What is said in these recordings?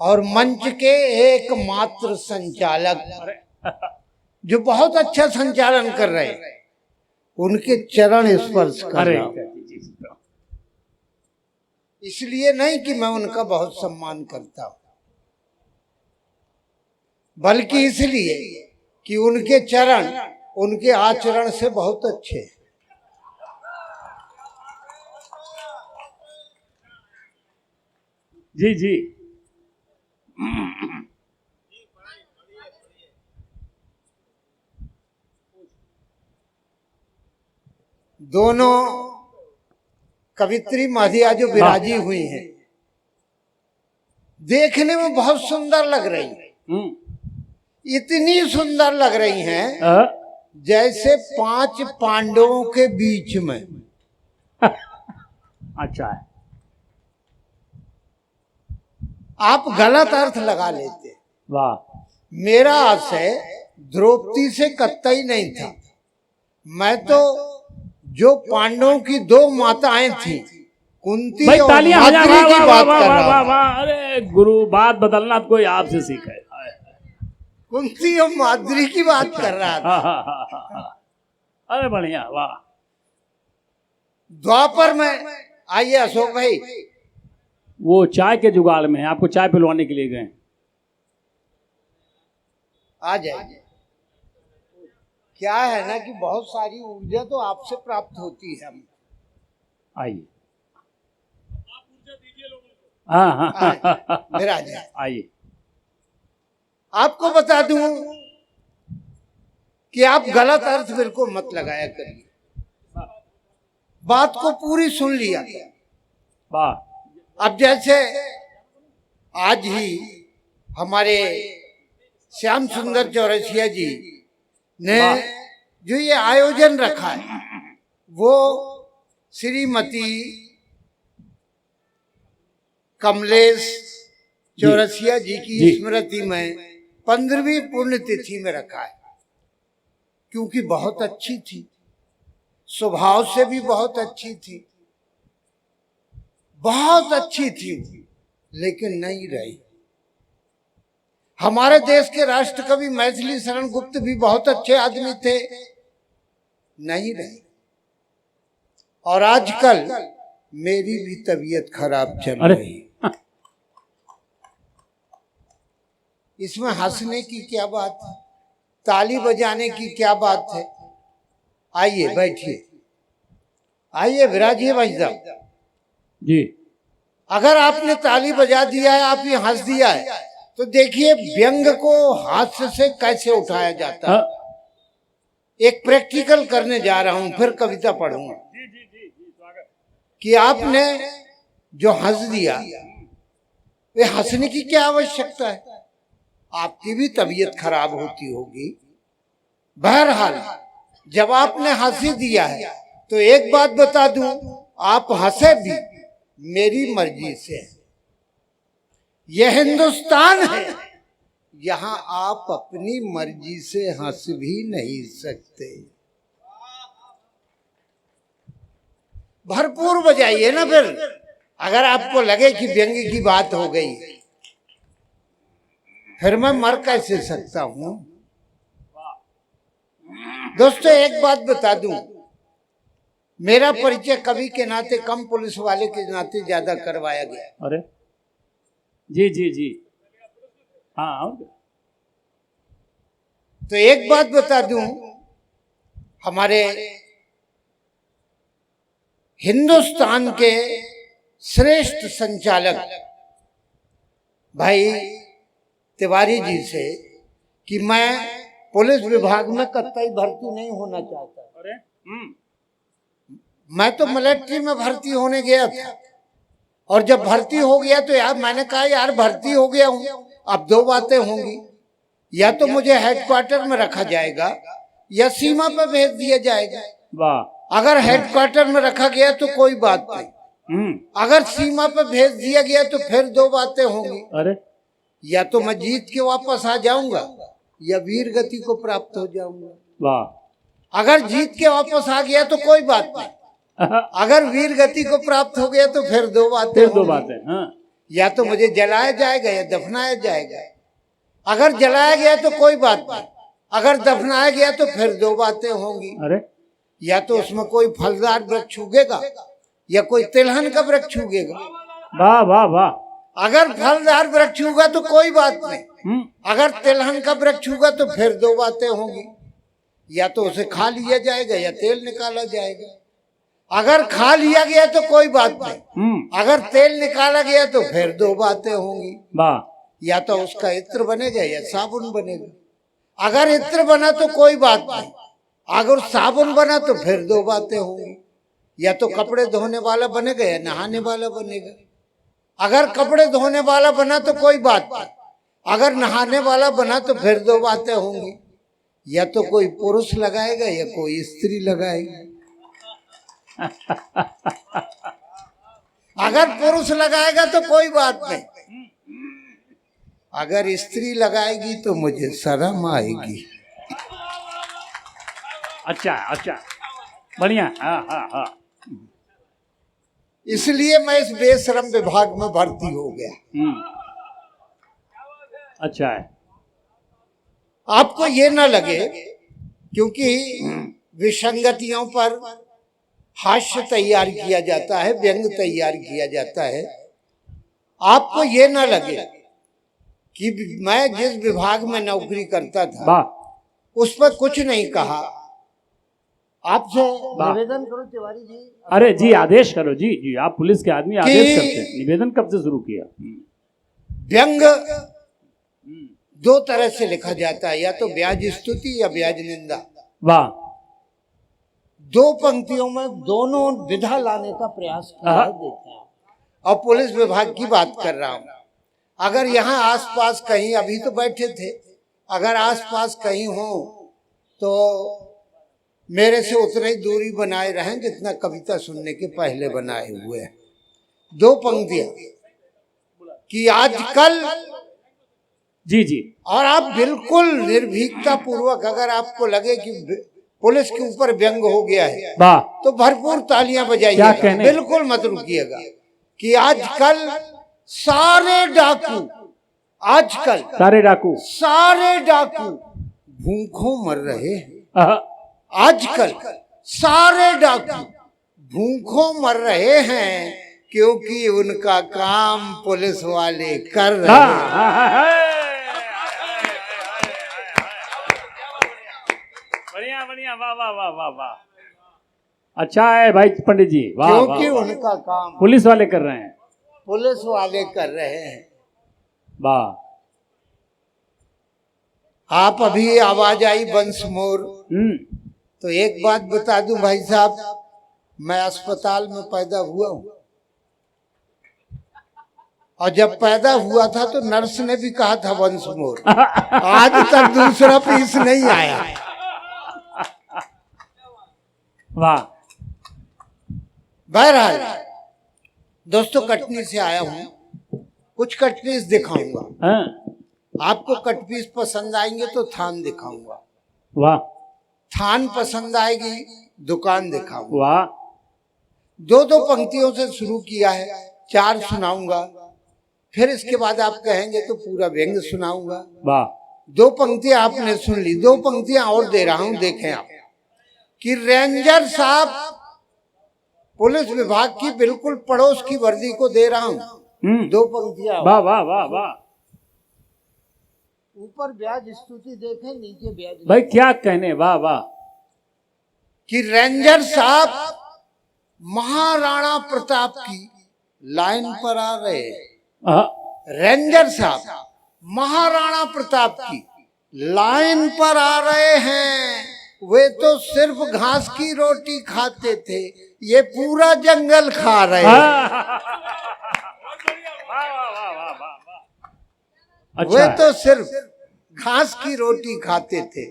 और मंच के एकमात्र संचालक जो बहुत अच्छा संचालन कर रहे हैं, उनके चरण स्पर्श कर रहा हूं। इसलिए नहीं कि मैं उनका बहुत सम्मान करता हूं, बल्कि इसलिए कि उनके चरण उनके आचरण से बहुत अच्छे हैं। जी जी। दोनों कवित्री माधिया जो विराजी हुई हैं, देखने में बहुत सुंदर लग रही हैं। इतनी सुंदर लग रही हैं जैसे 5 पांडवों के बीच में। अच्छा है। आप गलत अर्थ लगा लेते। वाह। मेरा आशय द्रौपदी से कतई नहीं था। मैं तो जो पांडवों की 2 माताएं थी, कुंती और माद्री की बात कर रहा हूं। अरे गुरु, बात बदलना कोई आपसे सीखा है। कुंती और माद्री की बात कर रहा था। अरे बढ़िया, वाह। द्वापर में आइए अशोक भाई, वो चाय के जुगाड़ में है, आपको चाय पिलवाने के लिए गए। आ जाइए। क्या है ना कि बहुत सारी ऊर्जा तो आपसे प्राप्त होती है। आइए। हाँ मेरा जाए। आइए। आपको बता दूं कि आप गलत अर्थ मेरे को मत लगाया करिए। बात को पूरी सुन लिया। वाह। अब जैसे आज ही हमारे श्याम सुंदर चौरसिया जी ने जो ये आयोजन रखा है, वो श्रीमती कमलेश चौरसिया जी की स्मृति में 15वीं पुण्यतिथि में रखा है। क्योंकि बहुत अच्छी थी, स्वभाव से भी बहुत अच्छी थी, बहुत अच्छी थी, लेकिन नहीं रही। हमारे देश के राष्ट्र कवि मैथिली शरण गुप्त भी बहुत अच्छे आदमी थे, नहीं रहे। और आजकल मेरी भी तबीयत खराब चल रही है। इसमें हंसने की क्या बात है, ताली बजाने की क्या बात है। आइए बैठिए, आइए विराजिए भाई साहब जी। अगर आपने ताली बजा दिया है, आप ये हंस दिया है, तो देखिए व्यंग को हास्य से कैसे उठाया जाता है। एक प्रैक्टिकल करने जा रहा हूं, फिर कविता पढ़ूंगा। कि आपने जो हंस दिया, वे हंसने की क्या आवश्यकता है। आपकी भी तबीयत खराब होती होगी। बहरहाल जब आपने हंसी दिया है, तो एक बात बता दूं, आप हंसे भी मेरी मर्जी से। यह हिंदुस्तान है, यहां आप अपनी मर्जी से हंस भी नहीं सकते। भरपूर बजाइए ना। फिर अगर आपको लगे कि व्यंग्य की बात हो गई, फिर मैं मर कैसे सकता हूं। दोस्तों एक बात बता दूं, मेरा परिचय कवि के नाते कम, पुलिस वाले के नाते ज्यादा करवाया गया। अरे जी जी जी। हाँ। तो एक बात बता दूं, हमारे हिंदुस्तान के श्रेष्ठ संचालक भाई तिवारी जी से कि मैं पुलिस विभाग में कतई भर्ती नहीं होना चाहता। अरे मैं तो मिलिट्री में भर्ती होने गया था, और जब भर्ती हो गया तो यार मैंने कहा यार भर्ती हो गया हूं, अब 2 बातें होंगी, या तो मुझे हेडक्वार्टर में रखा जाएगा या सीमा पर भेज दिया जाएगा। वाह। अगर हेडक्वार्टर में रखा गया तो कोई बात नहीं, अगर सीमा पे भेज दिया गया तो फिर दो बातें होंगी। अरे या तो मैं जीत के वापस आ जाऊंगा या वीर गति को प्राप्त हो जाऊंगा। वाह। अगर जीत के वापस आ गया तो कोई बात नहीं, अगर वीर गति को प्राप्त हो गया तो फिर दो बातें फिर दो होंगी। बातें। हाँ। या तो मुझे जलाया जाएगा या दफनाया जाएगा। अगर जलाया गया तो कोई बात नहीं, अगर दफनाया गया तो फिर दो बातें होंगी। अरे या तो उसमें कोई फलदार वृक्ष उगेगा या कोई तिलहन का वृक्ष उगेगा। वाह वाह वाह। अगर फलदार वृक्ष उगा तो कोई बात नहीं, अगर तिलहन का वृक्ष उगा तो फिर दो बातें होंगी। या तो उसे खा लिया जाएगा या तेल निकाला जाएगा। अगर खा लिया गया तो कोई बात नहीं, अगर तेल निकाला गया तो फिर दो बातें होंगी। वाह। या तो उसका इत्र बनेगा या साबुन बनेगा। अगर इत्र बना तो कोई बात नहीं, अगर साबुन बना तो फिर दो बातें होंगी। या तो कपड़े धोने वाला बनेगा या नहाने वाला बनेगा। अगर कपड़े धोने वाला बना तो कोई बात नहीं, अगर नहाने वाला बना तो फिर दो बातें होंगी। या तो कोई पुरुष लगाएगा या कोई स्त्री लगाएगी। अगर पुरुष लगाएगा तो कोई बात नहीं, अगर स्त्री लगाएगी तो मुझे शर्म आएगी। अच्छा अच्छा, बढ़िया। हाँ हाँ हाँ। इसलिए मैं इस बेशरम विभाग में भर्ती हो गया। अच्छा है। आपको ये ना लगे, क्योंकि विसंगतियों पर हास्य तैयार किया जाता है, व्यंग तैयार किया जाता है। आपको ये ना लगे कि मैं जिस विभाग में नौकरी करता था उस पर कुछ नहीं कहा। आपसे निवेदन करो तिवारी जी। अरे जी, आदेश करो जी। जी आप पुलिस के आदमी, आदेश करते हैं। निवेदन कब से शुरू किया? व्यंग दो तरह से लिखा जाता है, या तो ब्याज स्तुति या ब्याज निंदा। वाह। दो पंक्तियों में दोनों विधा लाने का प्रयास किया है, देखते हैं। और पुलिस विभाग की बात कर रहा हूं। अगर यहाँ आसपास कहीं, अभी तो बैठे थे, अगर आसपास कहीं हो तो मेरे से उतनी दूरी बनाए रहें जितना कविता सुनने के पहले बनाए हुए हैं। दो पंक्तियां कि आजकल जी जी, और आप बिल्कुल निर्भीकता पूर्वक, अगर आपको लगे कि पुलिस के ऊपर व्यंग हो गया है तो भरपूर तालियां बजाइएगा, बिल्कुल मत रुकिएगा। कि आजकल सारे डाकू, आजकल सारे डाकू भूखों मर रहे हैं। आजकल सारे डाकू भूखों मर रहे हैं क्योंकि उनका काम पुलिस वाले कर रहे हैं। बढ़िया बढ़िया, वाह वाह वाह वाह वाह। अच्छा है भाई पंडित जी, वाह। क्योंकि उनका काम पुलिस वाले कर रहे हैं, पुलिस वाले कर रहे हैं। वाह। आप अभी आवाज आई बंस मोर, तो एक बात बता दूं भाई साहब, मैं अस्पताल में पैदा हुआ हूं और जब पैदा हुआ था तो नर्स ने भी कहा था वंस मोर। आज तक दूसरा पीस नहीं आया। वाह। बहरहाल दोस्तों, कटनी से आया हूं, कुछ कटपीस दिखाऊंगा। आपको कटपीस पसंद आएंगे तो थान दिखाऊंगा, वाह। थान पसंद आएगी दुकान दिखाऊंगा। वाह। दो दो पंक्तियों से शुरू किया है, 4 सुनाऊंगा, फिर इसके बाद आप कहेंगे तो पूरा व्यंग सुनाऊंगा। वाह। 2 पंक्तियां आपने सुन ली, 2 पंक्तियां और दे रहा हूं, देखें आप। कि रेंजर साहब पुलिस विभाग की बिल्कुल पड़ोस की वर्दी को दे रहा हूं। 2 पंक्तियां। वाह वाह वाह वाह। ऊपर ब्याज स्तुति देखें, नीचे ब्याज। भाई क्या कहने, वाह वाह। कि रेंजर साहब महाराणा प्रताप की लाइन पर आ रहे हैं। रेंजर साहब महाराणा प्रताप की लाइन पर आ रहे हैं। वे तो सिर्फ घास की रोटी खाते थे, ये पूरा जंगल खा रहे हैं। वे तो सिर्फ घास की रोटी खाते थे,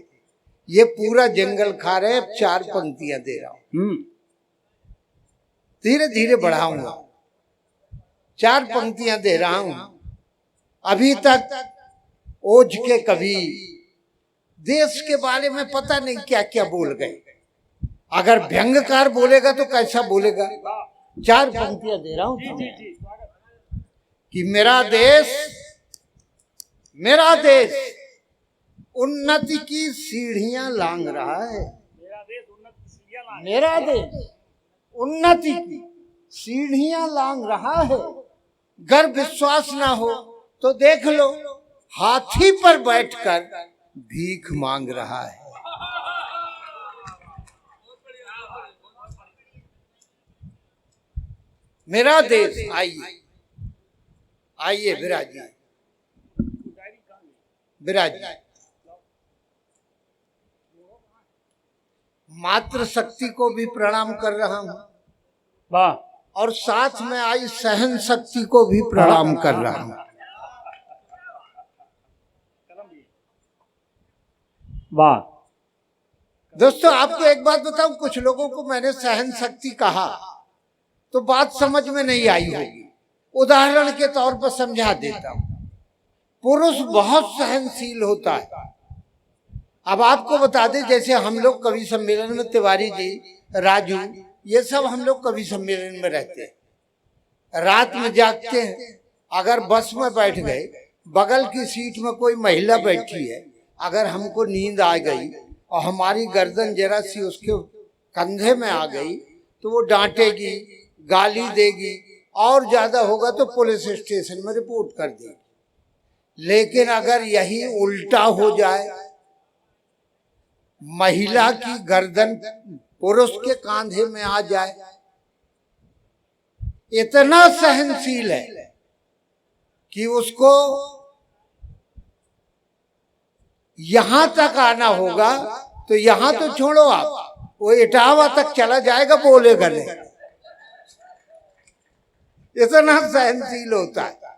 ये पूरा जंगल खा रहे, अब 4 पंक्तियां दे रहा हूं, धीरे धीरे बढ़ाऊंगा। 4 पंक्तियां दे रहा हूं। अभी तक ओज के कवि देश के बारे में पता नहीं क्या क्या बोल गए। अगर व्यंग्यकार बोलेगा तो कैसा बोलेगा। 4 पंक्तियां दे रहा हूं कि मेरा देश उन्नति की सीढ़ियां लांघ रहा है। मेरा देश उन्नति की सीढ़ियां लांघ रहा है। अगर विश्वास ना हो तो देख लो, हाथी पर बैठकर भीख मांग रहा है। मेरा देश, आइए विराजिए, मातृ शक्ति को भी प्रणाम कर रहा हूं, वाह, और साथ में आई सहन शक्ति को भी प्रणाम कर रहा हूं। वाह। दोस्तों, आपको एक बात बताऊं, कुछ लोगों को मैंने सहन शक्ति कहा तो बात समझ में नहीं आई होगी। उदाहरण के तौर पर समझा देता हूं। पुरुष बहुत सहनशील होता है। अब आपको बता दें, जैसे हम लोग कवि सम्मेलन में तिवारी जी, राजू, ये सब हम लोग कवि सम्मेलन में रहते हैं। रात में जागते हैं, अगर बस में बैठ गए, बगल की सीट में कोई महिला बैठी है, अगर हमको नींद आ गई और हमारी गर्दन जरा सी उसके कंधे में आ गई तो वो डांटेगी, गाली देगी, और ज्यादा होगा तो पुलिस स्टेशन में रिपोर्ट कर देगी। लेकिन अगर यही उल्टा हो जाए, महिला की गर्दन पुरुष के कांधे में आ जाए, इतना सहनशील है कि उसको यहां तक आना होगा तो यहां तो छोड़ो, आप वो इटावा तक चला जाएगा, बोलेगा नहीं। इतना सहनशील होता है।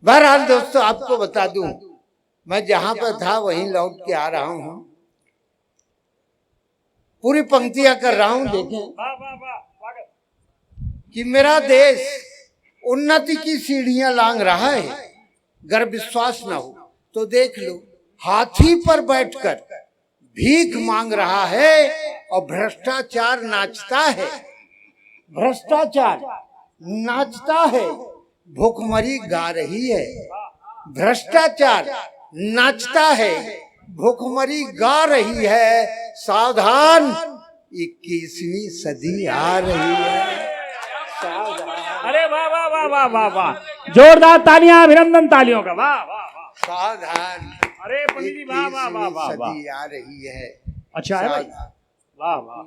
बहरहाल दोस्तों, आपको बता दूं, मैं जहां पर था वहीं लौट के आ रहा हूं। पूरी पंक्तियां कर रहा हूं। देखें कि मेरा देश उन्नति की सीढ़ियां लांघ रहा है। अगर विश्वास ना हो तो देख लो, हाथी पर बैठकर भीख मांग रहा है और भ्रष्टाचार नाचता है। भ्रष्टाचार नाचता है, भूखमरी गा रही है। भ्रष्टाचार नाचता है, भूखमरी गा रही है। सावधान, 21वीं सदी आ रही है। अरे वाह वाह वाह वाह वाह वाह, जोरदार तालियां, अभिनंदन तालियों का, वाह वाह वाह। सावधान, अरे पंडित जी, वाह वाह वाह वाह वाह, सदी आ रही है। अच्छा है भाई, वाह वाह।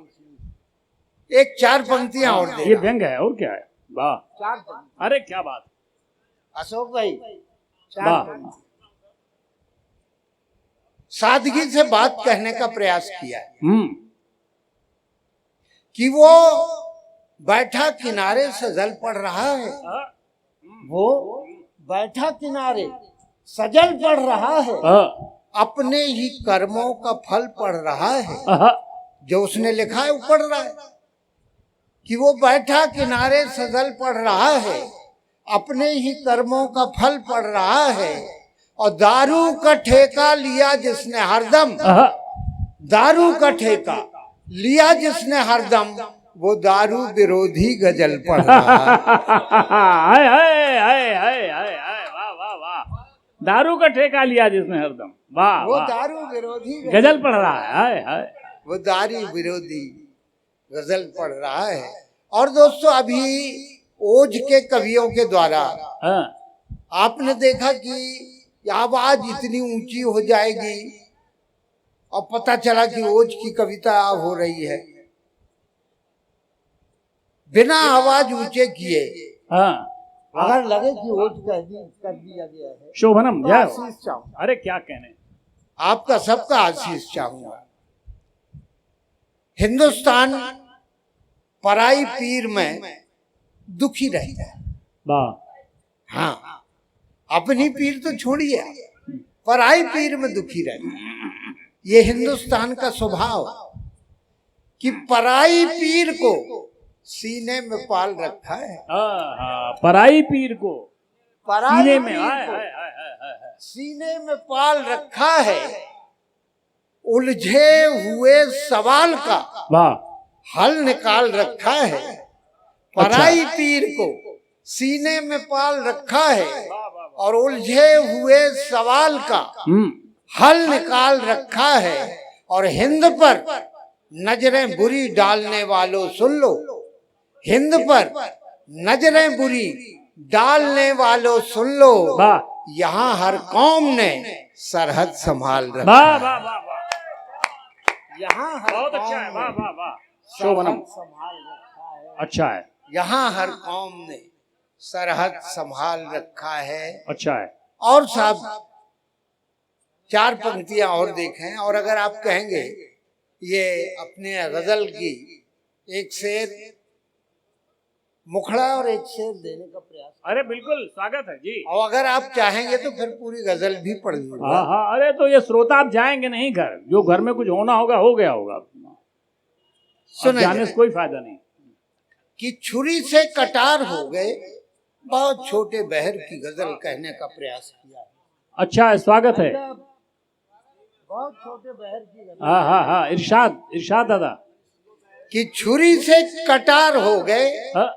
एक 4 पंक्तियां और दे। ये व्यंग है और क्या है, वाह। 4 पंक्तियां। अरे क्या बात, अशोक भाई, 4 वाह। पंक्तियां। सादगी से बात कहने का प्रयास किया है कि वो बैठा किनारे से जल पड़ रहा है। वो बैठा किनारे सजल पड़ रहा है, अपने ही कर्मों का फल पड़ रहा है। जो उसने लिखा है वो पढ़ रहा है कि वो बैठा किनारे सजल पड़ रहा है, अपने ही कर्मों का फल पड़ रहा है। और दारू का ठेका लिया जिसने हरदम, दारू का ठेका लिया जिसने हरदम, वो दारू विरोधी गजल पढ़ रहा है। वाह वाह वाह, दारू का ठेका लिया जिसने हरदम, वाह। वो दारू विरोधी गजल पढ़ रहा है, हाय हाय, वो दारू विरोधी गजल पढ़ रहा है। और दोस्तों, अभी ओज के कवियों के द्वारा आपने देखा कि आवाज इतनी ऊंची हो जाएगी और पता चला कि ओज की कविता हो रही है। बिना आवाज ऊंचे किए अगर लगे कि ओज कर दिया गया है, शोभनम, तो आशीष चाहूंगा। अरे क्या कहने, आपका सबका आशीष चाहूंगा। हिंदुस्तान पराई पीर में दुखी रहता है। वाह। हाँ, अपनी पीर तो छोड़िए, पराई पीर में दुखी रहता है। ये हिंदुस्तान का स्वभाव कि पराई पीर को सीने में पाल रखा है। पराई पीर को पराई सीने में पीर को सीने में पाल रखा है। उलझे हुए सवाल का वाह हल निकाल रखा है। पराई पीर को सीने में पाल रखा है और उलझे हुए सवाल का हल निकाल रखा है। और हिंद पर नजरें बुरी डालने वालों सुन लो, हिंद पर नजरें बुरी डालने वालों सुन लो, यहाँ हर कौम ने सरहद संभाल रखा। वाह वाह वाह वाह, यहाँ हर बहुत अच्छा है। कौम वाह ने वाह वाह, सरहद संभाल रखा है। अच्छा है, यहाँ हर कौम ने सरहद संभाल रखा है। अच्छा है। और साहब 4 पंक्तियां और देखें, और अगर आप कहेंगे ये अपने गजल की एक शेर मुखड़ा और एक शेर देने का प्रयास, अरे बिल्कुल स्वागत है जी। और अगर आप चाहेंगे तो फिर पूरी गजल भी पढ़ दूंगा। हाँ हाँ, अरे तो ये श्रोता आप जाएंगे नहीं घर, जो घर में कुछ होना होगा हो गया होगा, सुने जाने से कोई फायदा नहीं। कि छुरी से कटार हो गए, बहुत छोटे बहर की गजल कहने का प्रयास किया। अच्छा है, स्वागत है। बहुत छोटे बहर की गजल, हाँ हाँ हाँ, इरशाद इरशाद दादा। कि छुरी से कटार हो गए, हाँ,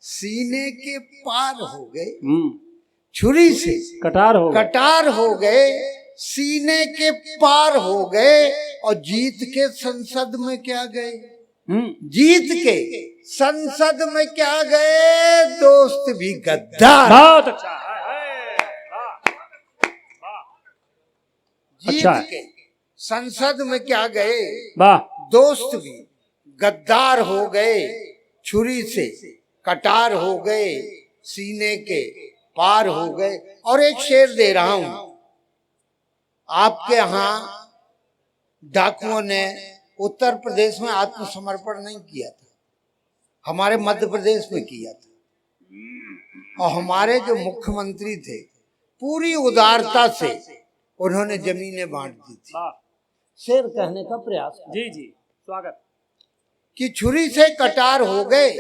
सीने के पार हो गए। हम्म, छुरी से कटार हो गए। कटार हो गए, सीने के पार हो गए, और जीत के संसद में क्या गए, जीत के संसद में क्या गए, दोस्त भी गद्दार। बहुत अच्छा है, वाह वाह, जीत अच्छा है। के संसद में क्या गए, वाह, दोस्त भी गद्दार हो गए। छुरी से कटार हो गए, सीने के पार हो गए। और एक शेर दे रहा हूं, आपके यहाँ डाकुओं ने उत्तर प्रदेश में आत्मसमर्पण नहीं किया था, हमारे मध्य प्रदेश में किया था। और हमारे जो मुख्यमंत्री थे पूरी उदारता से उन्होंने जमीनें बांट दी थी। वाह, शेर कहने का प्रयास जी जी स्वागत। कि छुरी से कटार हो गए,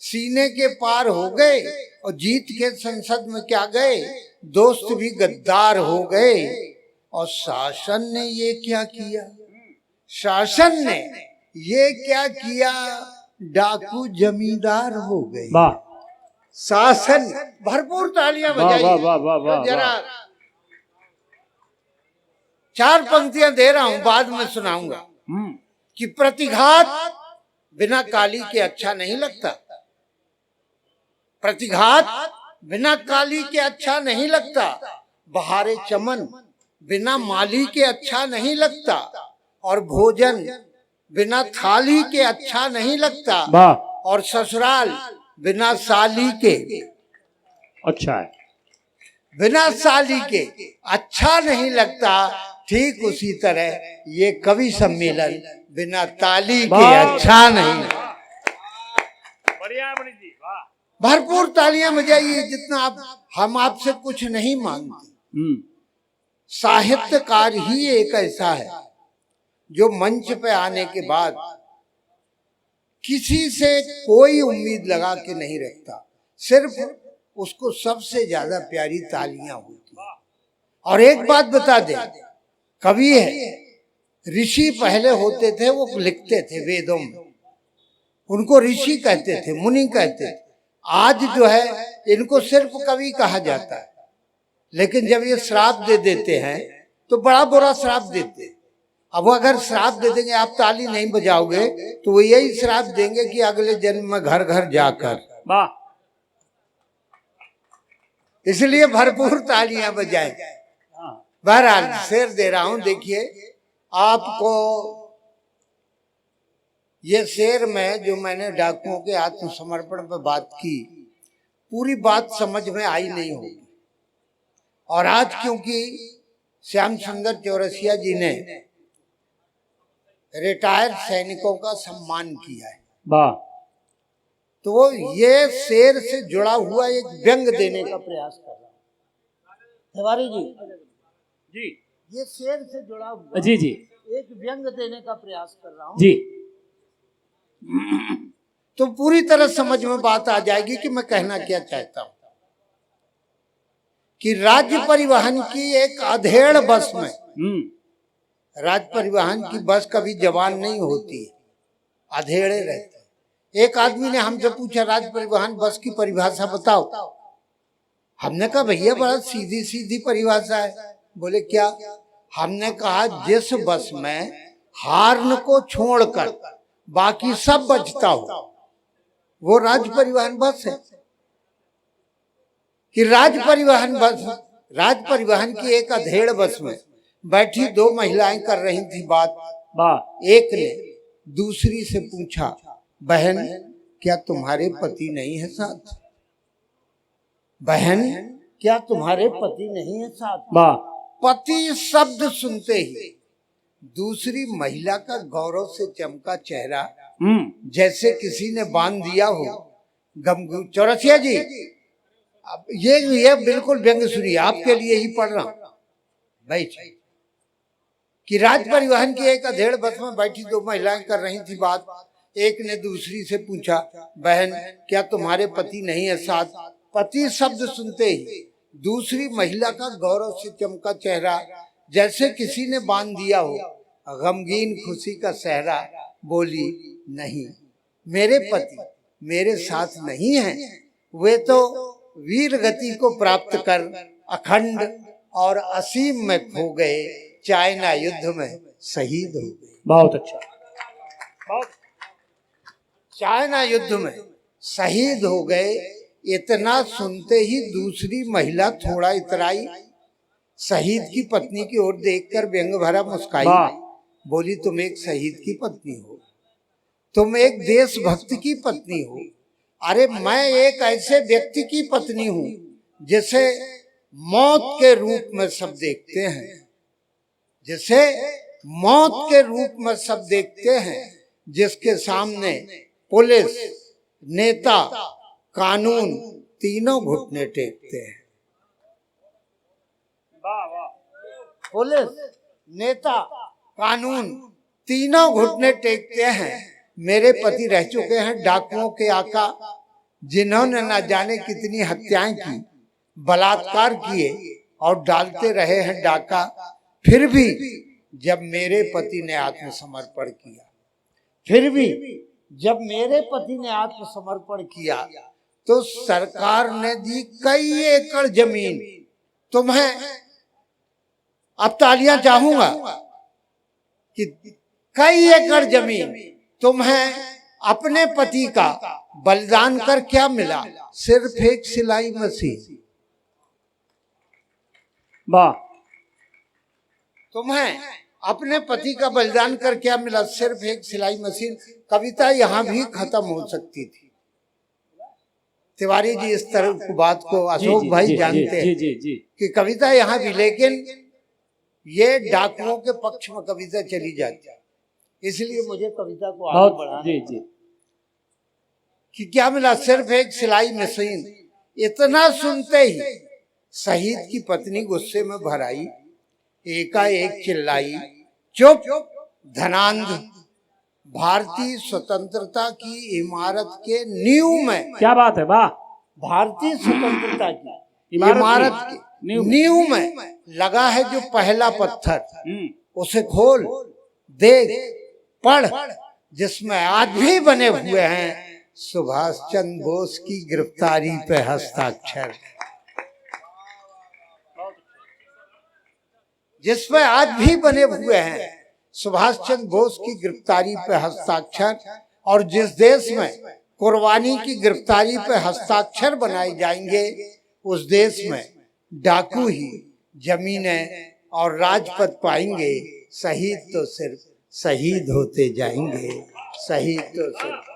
सीने के पार हो गए, और जीत के संसद में क्या गए, दोस्त भी गद्दार हो गए। और शासन ने ये क्या किया, शासन ने ये क्या किया, डाकू जमींदार हो गए। वाह, शासन, भरपूर तालियां बजाइए। वाह, वाह, वाह, वाह, तो जरा 4 पंक्तियां दे रहा हूं, बाद में सुनाऊंगा। कि प्रतिघात बिना काली के अच्छा नहीं लगता, प्रतिघात बिना काली के अच्छा नहीं लगता, बहारे चमन बिना माली के अच्छा नहीं लगता, और भोजन बिना थाली के अच्छा नहीं लगता, और ससुराल बिना साली के, अच्छा है, बिना साली के अच्छा नहीं लगता। ठीक उसी तरह ये कवि सम्मेलन बिना ताली के अच्छा नहीं। बढ़िया बड़ी जी, वाह, भरपूर तालियां बजाइए, जितना आप, हम आपसे कुछ नहीं मांगते। साहित्यकार ही एक ऐसा है जो मंच पे आने के बाद किसी से कोई उम्मीद लगा के नहीं रखता, सिर्फ उसको सबसे ज्यादा प्यारी तालियां होती हैं। और एक बात बता दे, कवि है, ऋषि पहले होते थे, वो लिखते थे वेदों में, उनको ऋषि कहते थे, मुनि कहते थे। आज जो है इनको सिर्फ कवि कहा जाता है, लेकिन जब ये श्राप दे देते हैं तो बड़ा बुरा श्राप देते हैं। अब अगर श्राप दे देंगे आप ताली नहीं बजाओगे, तो वो यही श्राप देंगे कि अगले जन्म में घर घर जाकर। वाह, इसलिए भरपूर तालियां बजाएं। बहरहाल शेर दे रहा हूं, देखिए आपको ये शेर में जो मैंने डाकुओं के आत्मसमर्पण पर बात की, पूरी बात समझ में आई नहीं होगी। और आज क्योंकि श्याम सुंदर चौरसिया जी ने रिटायर्ड सैनिकों का सम्मान किया है, वाह, तो वो ये शेर से जुड़ा हुआ एक व्यंग देने का प्रयास कर रहा है। तिवारी जी, ये शेर से जुड़ा हुआ जी जी एक व्यंग देने का प्रयास कर रहा हूँ जी। तो पूरी तरह समझ में बात आ जाएगी कि मैं कहना क्या चाहता हूँ। कि राज्य परिवहन की एक अधेड़ बस में, राज्य परिवहन की बस कभी जवान नहीं होती, अधेड़े रहते हैं। एक आदमी ने हमसे पूछा राज्य परिवहन बस की परिभाषा बताओ। हमने कहा भैया बड़ा सीधी सीधी परिभाषा है। बोले क्या? हमने कहा जिस बस में हार्न को छोड़कर बाकी सब बजता हो वो राज्य परिवहन बस है। कि राज्य परिवहन की एक अधेड़ बस में बैठी दो महिलाएं कर रही थी बात। एक ने दूसरी से पूछा, बहन क्या तुम्हारे पति नहीं है साथ? बहन क्या तुम्हारे पति नहीं है साथ? पति शब्द सुनते ही दूसरी महिला का गौरव से चमका चेहरा जैसे किसी ने बांध दिया हो। गमगू चौरसिया जी, अब ये बिल्कुल व्यंग सुनिए, आपके लिए ही पढ़ रहा हूं भाई। कि राज्य परिवहन की एक अधेड़ बस में बैठी दो महिलाएं कर रही थी बात। एक ने दूसरी से पूछा, बहन क्या तुम्हारे पति नहीं है साथ? पति शब्द सुनते ही दूसरी महिला का गौरव से चमका चेहरा जैसे किसी ने बांध दिया हो। गमगीन खुशी का सहरा बोली, नहीं मेरे पति मेरे साथ नहीं है, वे तो वीर गति को प्राप्त कर अखंड और असीम में खो गए, चाइना युद्ध में शहीद हो गए। बहुत अच्छा, बहुत। चाइना युद्ध में शहीद हो गए। इतना सुनते ही दूसरी महिला थोड़ा इतराई, शहीद की पत्नी की ओर देखकर व्यंग भरा मुस्काई, बोली तुम एक शहीद की पत्नी हो, तुम एक देशभक्त की पत्नी हो। अरे मैं एक ऐसे व्यक्ति की पत्नी हूं जिसे मौत के रूप में सब देखते हैं, जिसे मौत के रूप में सब देखते हैं, जिसके सामने पुलिस, नेता, कानून तीनों घुटने टेकते हैं। पुलिस, नेता, कानून तीनों घुटने टेकते हैं। मेरे पति रह चुके हैं डाकुओं के आका, जिन्होंने न जाने कितनी हत्याएं की, बलात्कार किए और डालते रहे हैं डाका। फिर भी जब मेरे पति ने आत्मसमर्पण किया, फिर भी जब मेरे पति ने आत्मसमर्पण किया तो सरकार ने दी कई एकड़ जमीन तुम्हें। अब तालियां चाहूंगा कि कई एकड़ जमीन तुम्हें अपने पति का बलिदान कर क्या मिला? सिर्फ एक सिलाई मशीन। वाह। तुम्हें अपने पति का बलिदान कर क्या मिला? सिर्फ एक सिलाई मशीन। कविता यहाँ भी खत्म हो सकती थी। तिवारी जी इस तरह की बात को अशोक भाई जानते हैं कि कविता यहाँ भी, लेकिन ये डाकुओं के पक्ष में कविता चली जाती है, इसलिए मुझे कविता को आगे बढ़ाना कि क्या मिला? सिर्फ एक सिलाई मशीन। इतना सुनते ही शहीद की पत्नी गुस्से में भर आई, एकाएक चिल्लाई, चुप धनांध, भारतीय स्वतंत्रता की इमारत के नींव में। क्या बात है, वाह। भारतीय स्वतंत्रता की इमारत के नींव में लगा है जो पहला पत्थर, उसे खोल देख पढ़, जिसमें आज भी बने हुए हैं सुभाष चंद्र बोस की गिरफ्तारी पे हस्ताक्षर, जिसमें आज भी बने हुए हैं सुभाष चंद्र बोस की गिरफ्तारी पे हस्ताक्षर। और जिस देश में कुर्बानी की गिरफ्तारी पे हस्ताक्षर बनाए जाएंगे, उस देश में डाकू ही जमीनें और राजपथ पाएंगे। शहीद तो सिर्फ शहीद होते जाएंगे, शहीद तो सिर्फ